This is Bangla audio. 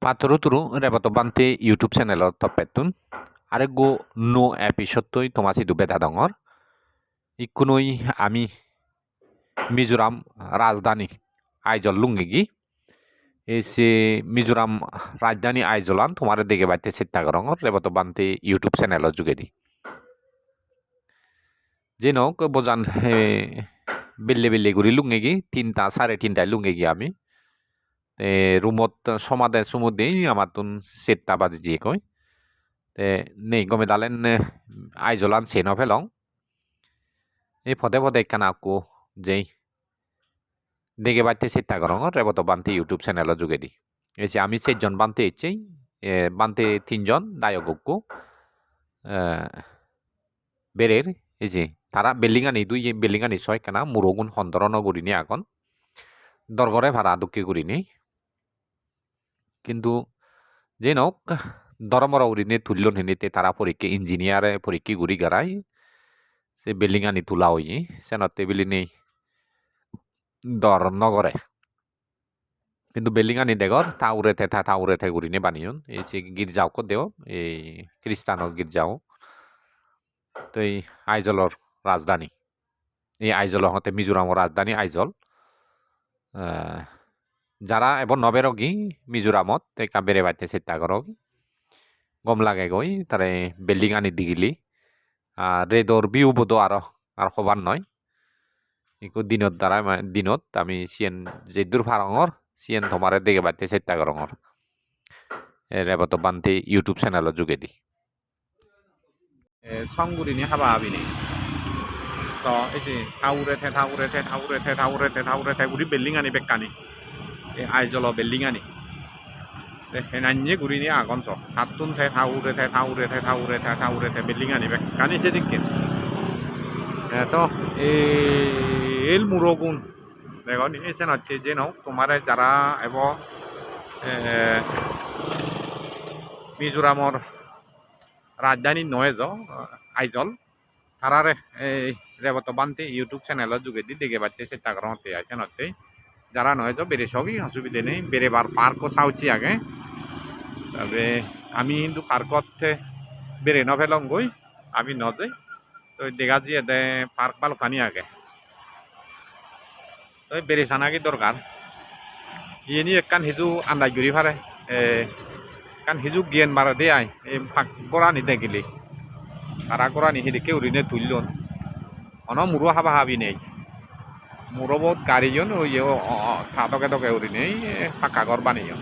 Paturuturu rebato bante YouTube channel topetun arego no episode toi tomasi du beta dongor ikunoi ami Mizoram রাজধানী আইজল লুঙ্গিগি এসে মিজোরাম রাজধানী আইজলান তোমার দেখে বাইতে চেষ্টা করঙর রেবাতো বানতে ইউটিউব চ্যানেল যুগেদি যে নক বজান বেল্লে বেল্লে গুড়ি লুঙ্গিগি 3টা 3:30টায় লুঙ্গিগি আমি রুমত সমাদে সুমুদি আমার তুন 7টা বাজে দিয়ে কই তে নেই গমে দালেন আইজলান সেন ফেলং এই ফদে ফদে কানা আকু যেই দেখে বাইতে চেষ্টা করঙ রেবতো বানতে ইউটিউব চ্যানেল যুগেদি এসে আমি 4জন বানতে ইচ্ছেই বানতে 3জন দায়গকু বেরের এই যে তারা বেলিঙানি দুই বেলিঙানি 6 কানা মুরগুন হন্দরন গুরিনি আগন দরগরে ভাড়া দুঃখী গুরিনি কিন্তু যে নক দরমর উরিনে তুল্যন হিনিতে তারা পরীক্ষা ইঞ্জিনিয়ারে পরীক্ষা গুরি গারাই সে বেলিঙানি তুলা হই সেনতে বিলিনি দর নগরে কিন্তু বেলিঙানি দেগর তাউরে থে গুরিনে বানিয়ন এই যে গির্জাও কো দেও এই খ্রিস্টানো গির্জাও তো এই আইজলর রাজধানী এই আইজল হতে মিজোরামর রাজধানী আইজল যারা এবার নবেরগি মিজোরামত তে বেড়ে বাইতে চেষ্টা করগ গম লাগে গই তারে বিল্ডিং আনি দিগিলি রেদর বিউ বোধ আর হবার নয় ইকো দিনত দ্বারা দিনত আমি সিয়েন যে দুর্ভারঙর সিয়েন তোমারে দেখে বাইতে চেষ্টা করঙর রেবত বানতে ইউটিউব চ্যানেল যুগেদি সংগুরিনি হাবা হাবিনি so isi thaure the guri building ani bekkani e aijolo building ani henanye guri ni agon so hatun the thaure the building ani bekkani sedikke to el murogun দেখো এসে হচ্ছে যে নাও তোমার যারা এবং মিজোরামর রাজধানী নয় আইজল তারারে রেবতো বানতে ইউটিউব চ্যানেল যুগেদি দেখে বাড়তে চেষ্টা করা হতে আছে নতে যারা নয় তো বেড়ে সবই অসুবিধে নেই বেড়েবার পার্কও চাউছি আগে তবে আমি কিন্তু পার্কত বেড়ে নফেলং গই আমি নজে তো দেখা দিয়ে দে পার্ক পালখানি আগে তো বেড়ে সানাকি দরকার ইয়ে নিয়ে কান হিজু আন্দাজ ঘুরি ফারে কান হিজু জ্ঞান বাড়া দিয়ে আয় এই ফাঁক করা নিতে গেলি তারা করা নি সেদিকে উড়িনে তুললন অন মুরো হাবা হাবি নেই মুরো বহুত গাড়িজন ওই থাতকে তকে উড়িনে ফাঁকা ঘর বানিয়ে